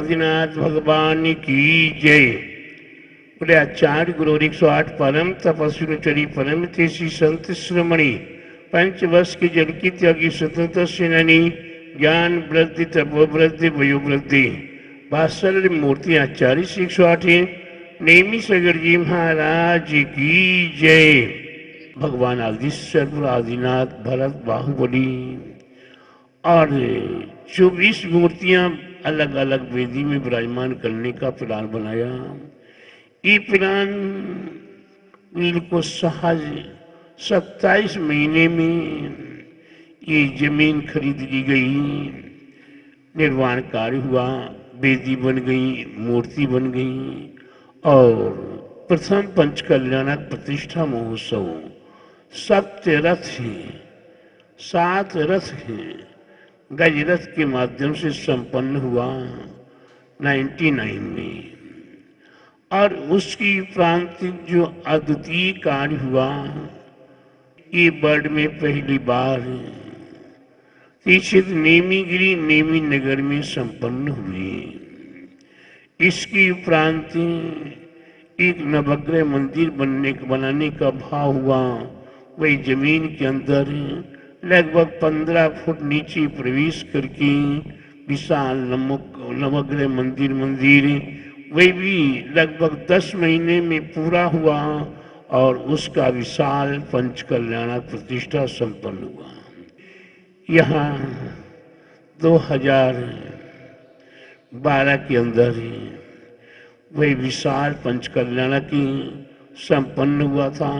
आदिनाथ भगवान की जय। बोले आचार्य गुरु 108 परम तपस्वी चरी परम तेसी संत श्रमणी पंचवर्ष की जल की त्यागी स्वतंत्र सेनानी ज्ञान वृद्धि तपो वृद्धि वयो वृद्धि बात्सल्य मूर्ति आचार्य 108 नेमी सगर जी महाराज की जय। भगवान आदि सर्व आदिनाथ भरत बाहुबली और 24 मूर्तियां अलग अलग वेदी में विराजमान करने का प्लान बनाया। ये प्लान को सहज 27 महीने में ये जमीन खरीद ली गई, निर्माण कार्य हुआ, वेदी बन गई, मूर्ति बन गई और प्रथम पंचकल्याणक प्रतिष्ठा महोत्सव 7 रथ हैं, 7 रथ हैं, गजरथ के माध्यम से संपन्न हुआ 99 में। और उसकी प्रांतिक जो अद्वितीय कार्य हुआ ये वर्ल्ड में पहली बार तीक्षित नेमीगिरी नेमी नगर में संपन्न हुई। इसकी उपरांत एक नवग्रह मंदिर बनाने का भाव हुआ। वही जमीन के अंदर लगभग 15 फुट नीचे प्रवेश करके विशाल नवग्रह मंदिर वही भी लगभग 10 महीने में पूरा हुआ और उसका विशाल पंचकल्याणक प्रतिष्ठा संपन्न हुआ। यहाँ 2012 के अंदर वही विशाल पंचकल्याणक संपन्न हुआ था।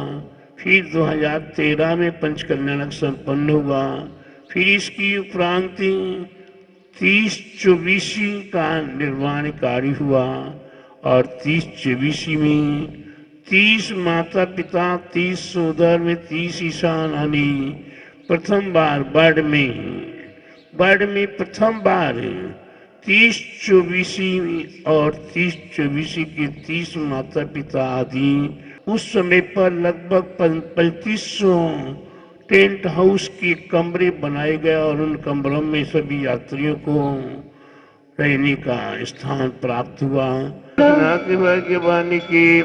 फिर 2013 में पंचकल्याणक संपन्न हुआ। फिर इसकी उपरांत 30-24 का निर्माण कार्य हुआ और 30-24 में 30 माता पिता 30 सोदर में 30 ईशान आनी प्रथम बार वर्ल्ड में प्रथम बार 30-24 और 30-24 के 30 माता पिता आदि उस समय पर लगभग 3500 टेंट हाउस के कमरे बनाए गए और उन कमरों में सभी यात्रियों को रहने का स्थान प्राप्त हुआ। भाग्यवानी की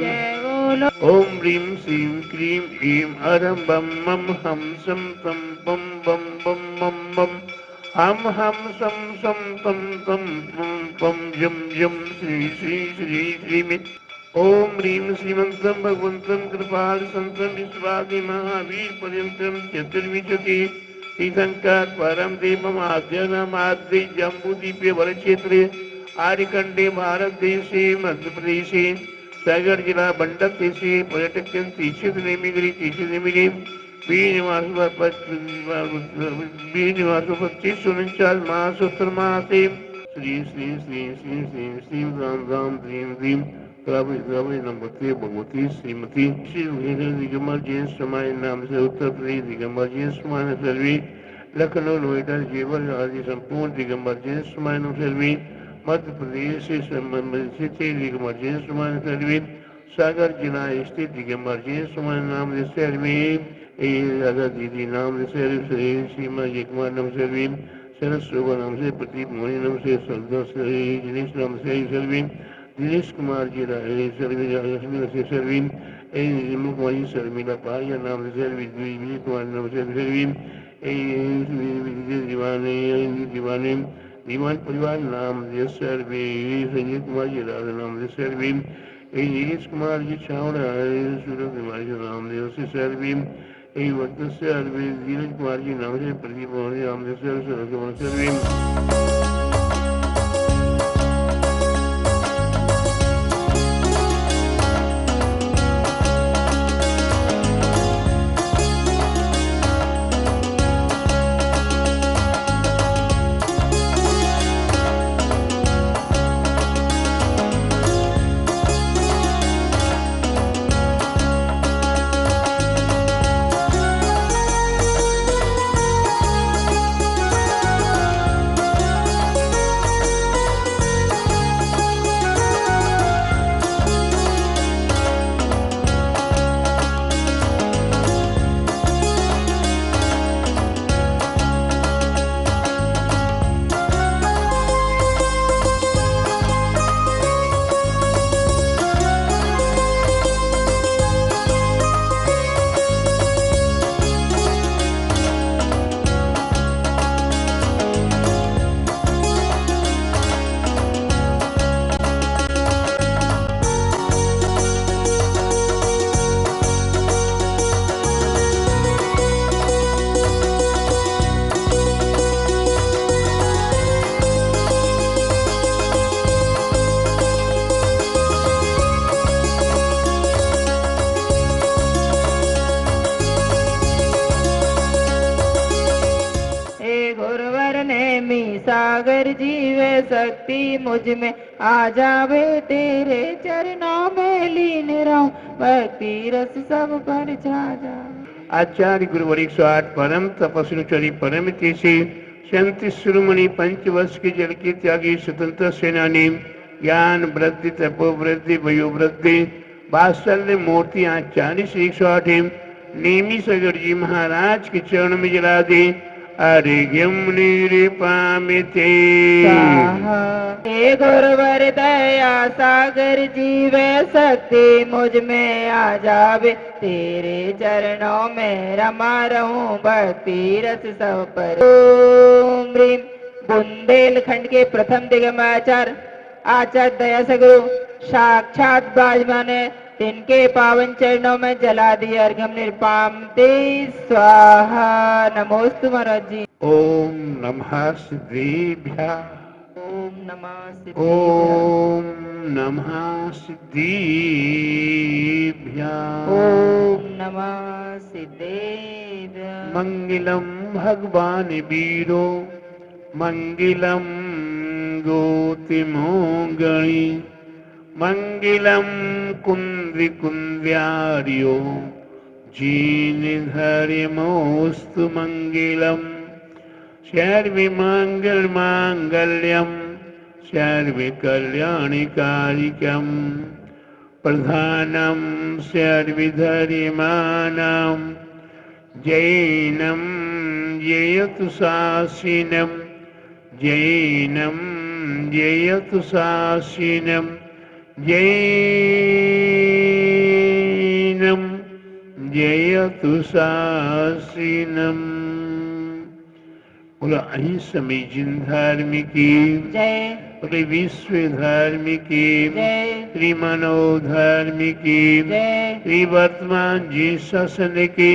ओम ह्रीं श्रीं क्रीं ऐं अरं बम मम हम सम तम बम बम बम मम बम हम सम सम तम तम पम जम जम श्री श्री श्री श्री ओम ह्रीं श्रीमंतं भगवन्तं कृपाल संतं विश्वादि महावीर पर्यन्तं चतुर्विंशति तीर्थंकर परम देवम आद्यनामाद्य जम्बूद्वीपे वरक्षेत्रे आर्यखंडे भारत देशे मध्य प्रदेशे सागर जिला बंडक देशे पर्यटक तीक्षित नेमिगिरी बीनिवास मासोत्तर मासे श्री श्री श्री श्री श्री श्री राम राम ह्रीं ह्रीं द्रव्य नंबर भगवती श्रीमती श्री दिगंबर जैन समाज नाम से उत्तर प्रदेश दिगंबर जैन समाज सर्वी लखनऊ नोएडा जेवर आदि संपूर्ण दिगंबर जैन समाज नाम सर्वी मध्य प्रदेश से संबंधित दिगंबर जैन समाज सर्वी सागर जिला स्थित दिगंबर जैन समाज नाम सर्वी राजा दीदी नाम सर्वी सीमा कुमार नाम सर्वी शरद शोभा नाम से प्रदीप मोहनी नाम से दिनेश नाम से सर्वी दिनेश कुमार जी सर्वी सर्वी कुमारी शर्मिला पारिया नाम से सर्वी विजय कुमार नाम से सर्वी दीवाने दीवान परिवार नाम से सर्वी संजय कुमार जी राधा नाम से सर्वी नीलेश कुमार जी छावड़ा सूर्य कुमार जी नाम से सर्वी वर्त सर्वी धीरज कुमार जी नाम से प्रदीप मोहनी नाम से सर्वी सागर जीवे शक्ति मुझ में आ जावे, तेरे चरणों में लीन रहूं, भक्ति रस सब पर छा जावे। आचार्य गुरुवर 108 परम तपस्वी चरी परम तेसी संत शिरोमणि पंचवर्ष के जल के त्यागी स्वतंत्र सेनानी ज्ञान वृद्धि तपो वृद्धि वयो वृद्धि वात्सल्य मूर्ति आचार्य श्री 108 नेमी सगर जी महाराज के चरण में जला दे। अर्घ्यम निरूपामिते हे गुरुवर दया सागर जीवे शक्ति मुझ में आ जावे, तेरे चरणों में रमा रहूं, भक्ति रस सब पर। ओम ह्रीम बुंदेलखंड के प्रथम दिगंबराचार्य आचार्य दया सगुरु साक्षात विराजमान है, तिनके पावन चरणों में जला दिए अर्घ्यम निरूपामिते स्वाहा। नमोस्तु महाराज जी। ओम नमः सिद्धेभ्यः। ओम नमः सिद्धेभ्यः। ओम नमः सिद्धेभ्यः। ओम नमः सिद्धेभ्यः। मंगलम भगवान वीरो मंगलम गोतिमोगणी मंगलम कुंद्रि कुंद्यार्यो जीनिधर्मोस्तु मंगलम सर्वे मंगल मांगल्यम सर्वे कल्याणकारिकम प्रधानम सर्वधर्माणां जैनम जयतु शासिनम जैनम जयतु शासिनम जैनम जयतु शासिनम। बोला अहिंसमी जिन धार्मिकी जय, बोले विश्व धार्मिकी जय, श्री मानव धार्मिकी जय, श्री वर्तमान जी शासन की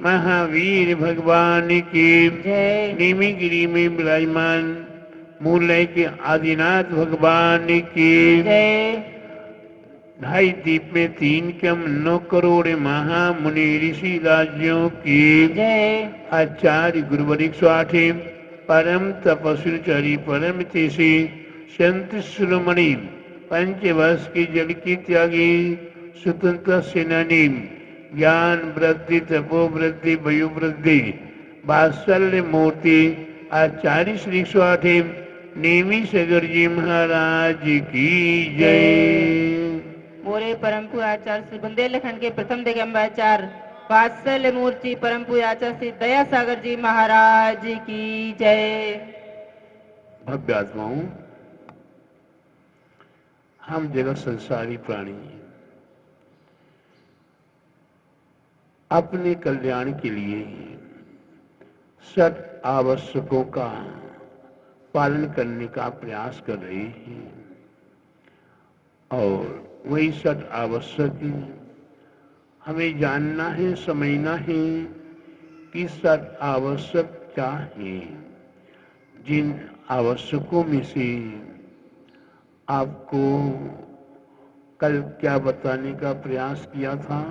महावीर भगवान की जय, निमिगिरी में विराजमान मूल्य के आदिनाथ भगवान की जय, ढाई दीप में 3 कम 9 करोड़ महामुनि ऋषि राज्यों की जय, आचार्य गुरुवर 108 परम तपस्वी परम तेसी संत शिरोमणि पंचवर्ष की जल की त्यागी स्वतंत्र सेनानी ज्ञान वृद्धि तपो वृद्धि वयो वृद्धि वात्सल्य मूर्ति आचार्य श्री 108 नेमी सगर जी महाराज की जय। मोरे परम पूज्य आचार्य श्री बुंदेलखंड के प्रथम दिगंबराचार्य वात्सल्य मूर्ति परम पूज्य आचार्य श्री दया सागर जी महाराज की जय। भव्य आत्माओं, हम जगत संसारी प्राणी अपने कल्याण के लिए सत आवश्यकों का पालन करने का प्रयास कर रहे हैं और वही सत आवश्यक हमें जानना है, समझना है कि सत आवश्यक क्या है। जिन आवश्यकों में से आपको कल क्या बताने का प्रयास किया था,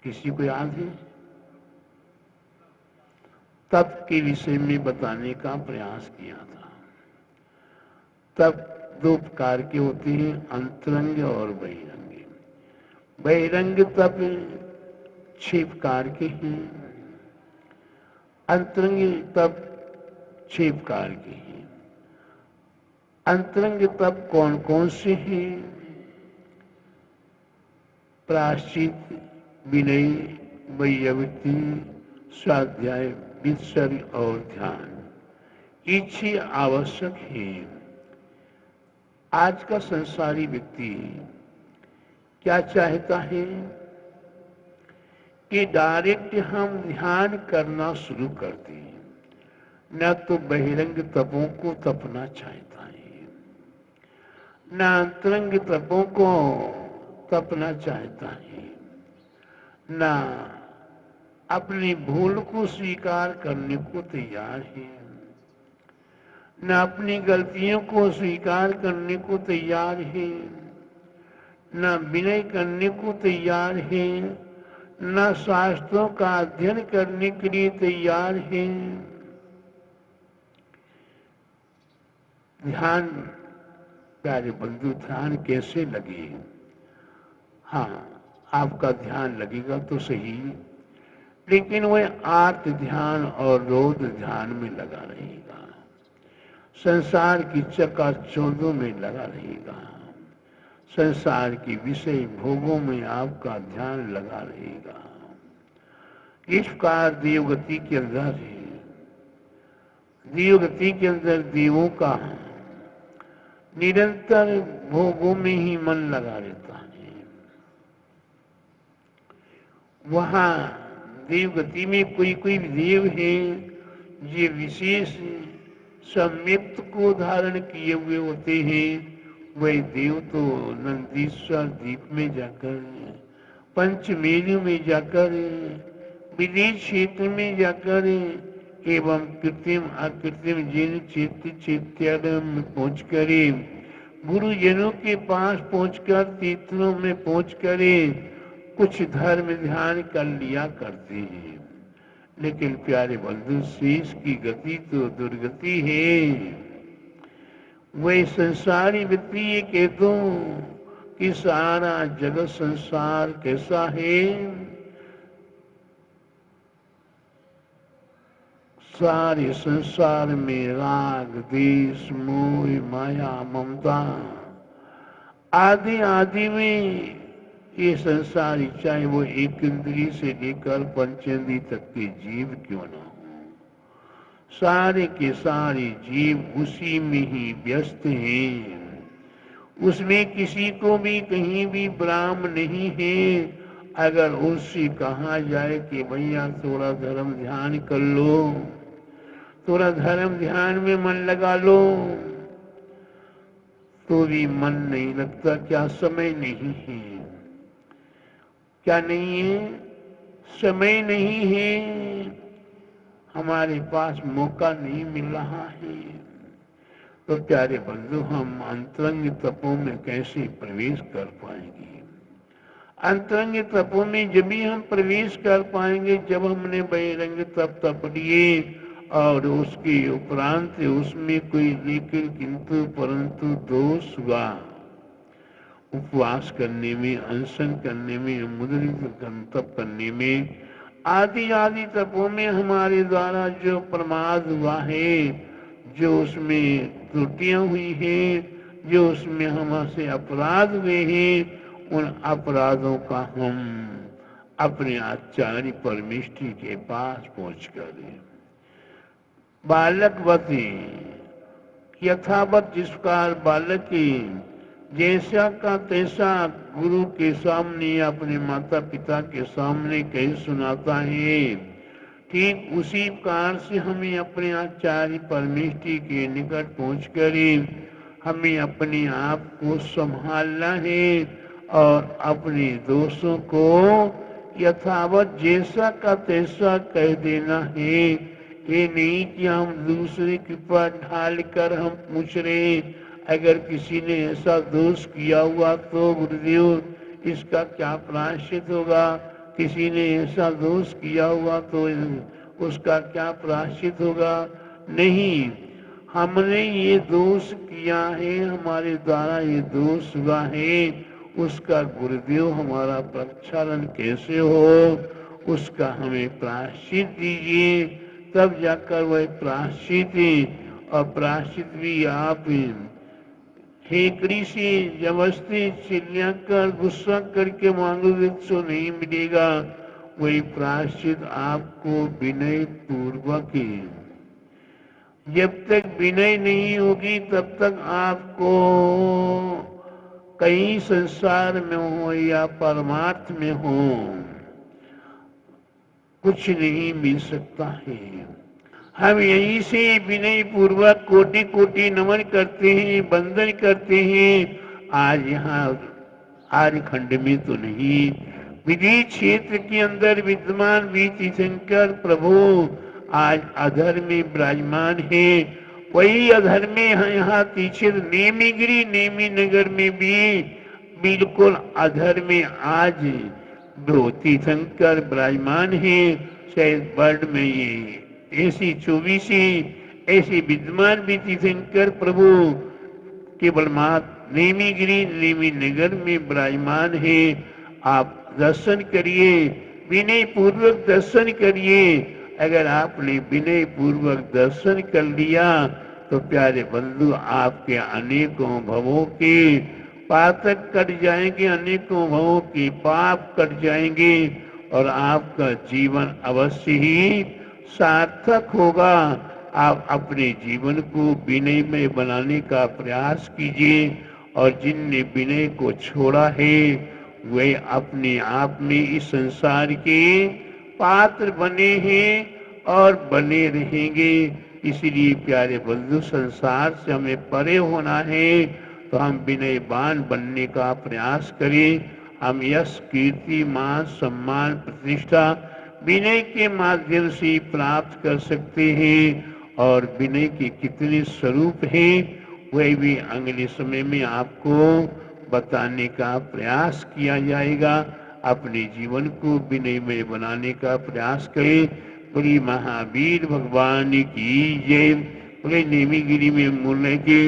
किसी को याद है? तप के विषय में बताने का प्रयास किया था। तप 2 प्रकार के होते हैं, अंतरंग और बहिरंग। बहिरंग तप 6 प्रकार के हैं, अंतरंग तप 6 प्रकार के हैं। अंतरंग तप कौन कौन से हैं? प्रायश्चित, विनय, वैयवृत्ति, स्वाध्याय, वित्सर्ग और ध्यान, ये 6 आवश्यक हैं। आज का संसारी व्यक्ति क्या चाहता है कि डायरेक्ट हम ध्यान करना शुरू कर दें, न तो बहिरंग तपों को तपना चाहता है, न अंतरंग तपों को तपना चाहता है, न अपनी भूल को स्वीकार करने को तैयार है, न अपनी गलतियों को स्वीकार करने को तैयार है, न विनय करने को तैयार है, न शास्त्रों का अध्ययन करने के लिए तैयार है। ध्यान, प्यारे बंधु, ध्यान कैसे लगे? हाँ, आपका ध्यान लगेगा तो सही, लेकिन वह आर्त ध्यान और रौद्र ध्यान में लगा रहेगा, संसार की चकाचौंधों में लगा रहेगा, संसार की विषय भोगों में आपका ध्यान लगा रहेगा। इस प्रकार देवगति के अंदर है, देवगति के अंदर देवों का निरंतर भोगों में ही मन लगा रहता है। वहां देवगति में कोई कोई देव है ये विशेष सम्यक्त को धारण किए हुए होते हैं। वह देव तो नंदीश्वर द्वीप में जाकर, पंचमेरु में जाकर, विदेश क्षेत्र में जाकर एवं कृत्रिम अकृत्रिम जिन चैत्यालय में पहुंचकर, गुरुजनों के पास पहुंचकर, तीर्थों में पहुंचकर कुछ धर्म ध्यान कर लिया करते हैं। लेकिन प्यारे बंधु, शेष की गति तो दुर्गति है। वही संसारी वृत्ति ये कह दो कि सारा जगत संसार कैसा है, सारे संसार में राग, द्वेष, मोह, माया, ममता आदि आदि में ये संसारी, चाहे वो एक इंद्री से लेकर पंचेंद्री तक के जीव क्यों ना हो, सारे के सारे जीव उसी में ही व्यस्त हैं। उसमें किसी को भी कहीं भी विराम नहीं है। अगर उससे कहा जाए कि भैया थोड़ा धर्म ध्यान कर लो, थोड़ा धर्म ध्यान में मन लगा लो, तो भी मन नहीं लगता। क्या समय नहीं है? क्या नहीं है? समय नहीं है, हमारे पास मौका नहीं मिल रहा है। तो प्यारे बंधु, हम अंतरंग तपों में कैसे प्रवेश कर पाएंगे? अंतरंग तपों में जब भी हम प्रवेश कर पाएंगे जब हमने बहिरंग तप लिए और उसके उपरांत उसमें कोई लेकिन किंतु परंतु दोष हुआ। उपवास करने में, अनशन करने में, मुद्रित तप करने में, आदि आदि तपों में हमारे द्वारा जो प्रमाद हुआ है, जो उसमें त्रुटियां हुई हैं, जो उसमें हमसे अपराध हुए हैं, उन अपराधों का हम अपने आचार्य परमेष्ठी के पास पहुंच कर बालकवती यथावत जिस प्रकार बालक की जैसा का तैसा गुरु के सामने, अपने माता पिता के सामने कह सुनाता है, ठीक उसी प्रकार से हमें अपने आचार्य परमेष्ठी के निकट पहुंचकर हमें अपने आप को संभालना है और अपने दोषों को यथावत जैसा का तैसा कह देना है। ये नहीं कि हम दूसरी कृपा ढाल कर हम पूछ रहे अगर किसी ने ऐसा दोष किया हुआ तो गुरुदेव इसका क्या प्रायश्चित होगा, किसी ने ऐसा दोष किया हुआ तो उसका क्या प्रायश्चित होगा। नहीं, हमने ये दोष किया है, हमारे द्वारा ये दोष हुआ है, उसका गुरुदेव हमारा प्रक्षालन कैसे हो, उसका हमें प्रायश्चित दीजिए। तब जाकर वह प्रायश्चित, और प्रायश्चित भी आप हेकड़ी से जबरदस्ती चिल्लाकर गुस्सा करके मांगोगे तो नहीं मिलेगा। वही प्रायश्चित आपको विनय पूर्वक, जब तक विनय नहीं होगी तब तक आपको कहीं संसार में हो या परमार्थ में हो कुछ नहीं मिल सकता है। हम यहीं से विनय पूर्वक कोटि कोटि नमन करते हैं, वंदन करते हैं। आज यहाँ आर्यखंड में तो नहीं, विदेश क्षेत्र के अंदर विद्यमान वीर तीर्थंकर प्रभु आज अधर में विराजमान है। वही अधर में यहाँ तीक्षित नेमीगिरी नेमी नगर में भी बिल्कुल अधर में आज दो तीर्थंकर विराजमान है। शायद वर्ल्ड में ये ऐसी 24 ऐसे विद्यमान भी तीर्थंकर प्रभु केवल नेमीगिरी नेमी नगर में विराजमान है। आप दर्शन करिए, विनय पूर्वक दर्शन करिए। अगर आपने विनय पूर्वक दर्शन कर लिया तो प्यारे बंधु आपके अनेकों भवों के पातक कट जाएंगे, अनेकों भवों के पाप कट जाएंगे और आपका जीवन अवश्य ही सार्थक होगा। आप अपने जीवन को विनय में बनाने का प्रयास कीजिए और जिनने विनय को छोड़ा है वे अपने आप में इस संसार के पात्र बने हैं और बने रहेंगे। इसलिए प्यारे बंधु संसार से हमें परे होना है तो हम विनयवान बनने का प्रयास करें। हम यश कीर्ति मान सम्मान प्रतिष्ठा विनय के माध्यम से प्राप्त कर सकते हैं और विनय के कितने स्वरूप हैं वह भी अगले समय में आपको बताने का प्रयास किया जाएगा। अपने जीवन को विनय में बनाने का प्रयास करें। बोली महावीर भगवान की जय। बोले नेमीगिरी में मूल्य के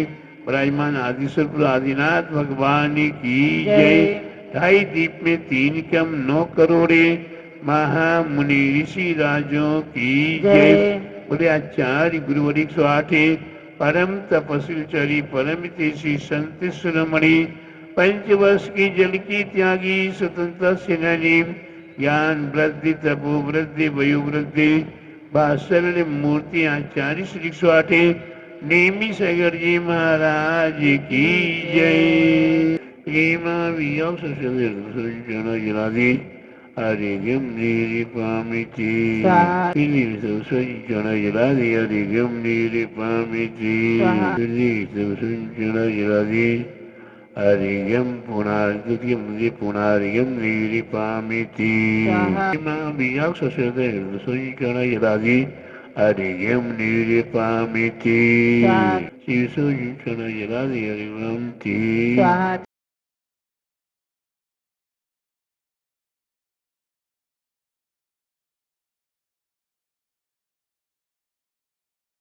विराजमान आदिश्वर आदिनाथ भगवान की जय। ढाई दीप में 3 कम 9 करोड़े महामुनि ऋषि राजों की जय। बोले आचार्य गुरुवर 108 परम तपस्वी चरी परम तेजी संत शिरोमणि 5 वर्ष की जल की त्यागी स्वतंत्र सेनानी ज्ञान वृद्धि तपो वृद्धि वयु वृद्धि बासल मूर्ति आचार्य श्री 108 नेमी सागर जी महाराज की जय। Arigam Niripamiti Philip Sunjana Yaladi Arigam Niripamiti Philip Sunjana Yaladi Arigam Punarigam Niripamiti Ima Biyak Sasada Sunjana Yaladi Arigam Niripamiti Sunjana Yaladi Arigam Ti